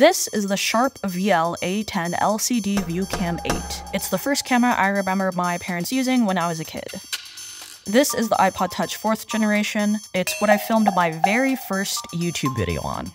This is the Sharp VL A10 LCD ViewCam 8. It's the first camera I remember my parents using when I was a kid. This is the iPod Touch 4th generation. It's what I filmed my very first YouTube video on.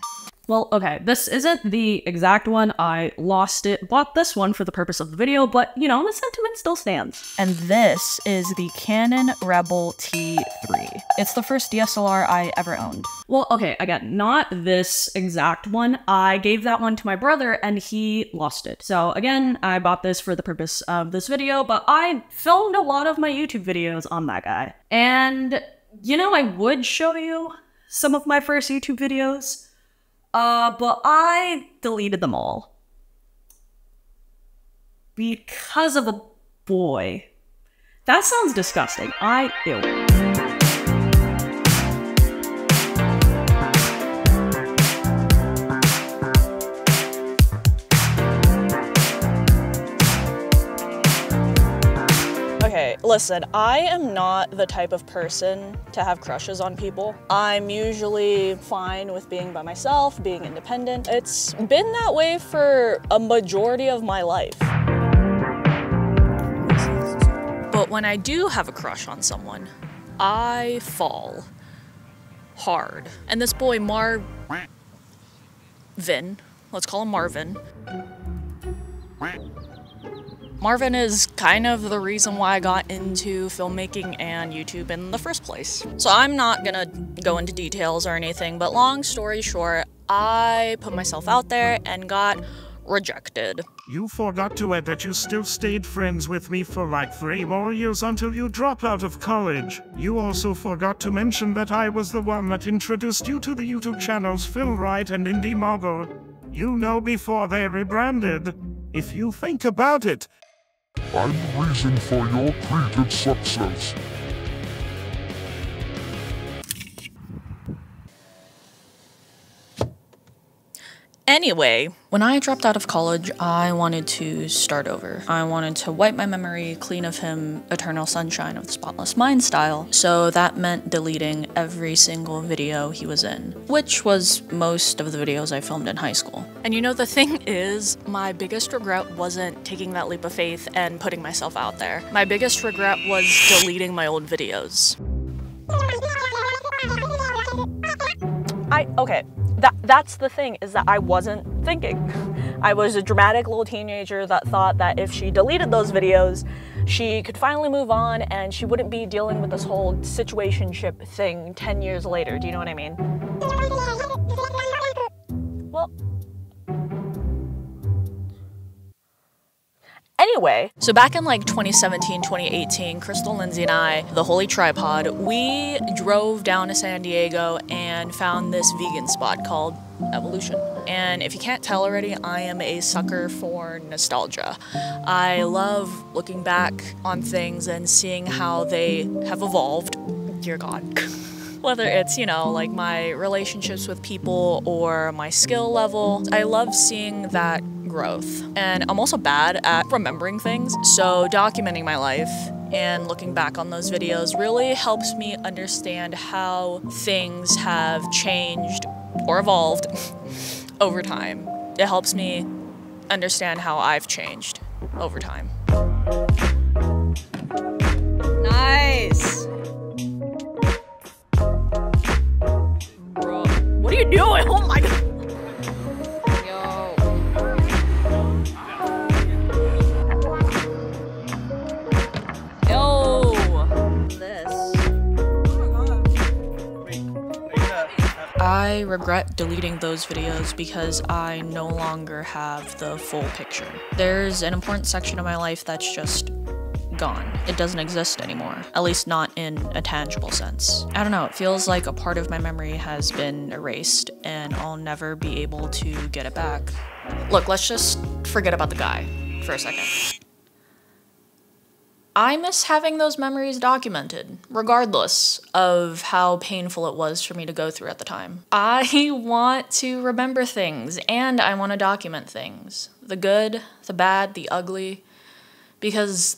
Well, okay, this isn't the exact one. I lost it, bought this one for the purpose of the video, but, you know, the sentiment still stands. And this is the Canon Rebel T3. It's the first DSLR I ever owned. Well, okay, again, not this exact one. I gave that one to my brother and he lost it. So again, I bought this for the purpose of this video, but I filmed a lot of my YouTube videos on that guy. And, you know, I would show you some of my first YouTube videos, but I deleted them all. Because of a boy. That sounds disgusting. Ew. Okay, listen, I am not the type of person to have crushes on people. I'm usually fine with being by myself, being independent. It's been that way for a majority of my life. But when I do have a crush on someone, I fall hard. And this boy Marvin, let's call him Marvin. Marvin is kind of the reason why I got into filmmaking and YouTube in the first place. So I'm not gonna go into details or anything, but long story short, I put myself out there and got rejected. You forgot to add that you still stayed friends with me for like 3 more years until you dropped out of college. You also forgot to mention that I was the one that introduced you to the YouTube channels Filmright and Indie Mogul. You know, before they rebranded. If you think about it, I'm the reason for your creative success. Anyway, when I dropped out of college, I wanted to start over. I wanted to wipe my memory clean of him, Eternal Sunshine of the Spotless Mind style, so that meant deleting every single video he was in, which was most of the videos I filmed in high school. And you know, the thing is, my biggest regret wasn't taking that leap of faith and putting myself out there. My biggest regret was deleting my old videos. Okay. That's the thing, is that I wasn't thinking. I was a dramatic little teenager that thought that if she deleted those videos, she could finally move on and she wouldn't be dealing with this whole situationship thing 10 years later. Do you know what I mean? Well, anyway, so back in like 2017, 2018, Crystal, Lindsay, and I, the Holy Tripod, we drove down to San Diego and found this vegan spot called Evolution. And if you can't tell already, I am a sucker for nostalgia. I love looking back on things and seeing how they have evolved. Dear God. Whether it's, you know, like my relationships with people or my skill level, I love seeing that growth. And I'm also bad at remembering things, so documenting my life and looking back on those videos really helps me understand how things have changed or evolved over time. It helps me understand how I've changed over time. Nice! Bro, what are you doing? Oh my God! I regret deleting those videos because I no longer have the full picture. There's an important section of my life that's just gone. It doesn't exist anymore, at least not in a tangible sense. I don't know, it feels like a part of my memory has been erased and I'll never be able to get it back. Look, let's just forget about the guy for a second. I miss having those memories documented, regardless of how painful it was for me to go through at the time. I want to remember things, and I want to document things. The good, the bad, the ugly, because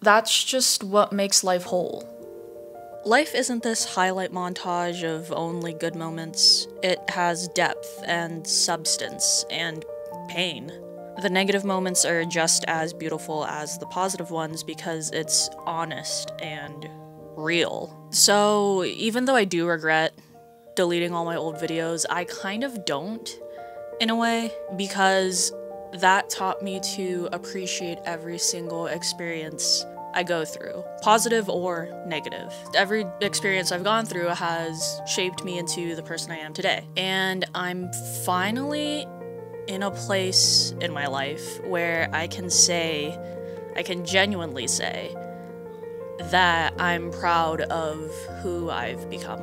that's just what makes life whole. Life isn't this highlight montage of only good moments. It has depth and substance and pain. The negative moments are just as beautiful as the positive ones because it's honest and real. So even though I do regret deleting all my old videos, I kind of don't, in a way, because that taught me to appreciate every single experience I go through, positive or negative. Every experience I've gone through has shaped me into the person I am today. And I'm finally in a place in my life where I can genuinely say that I'm proud of who I've become.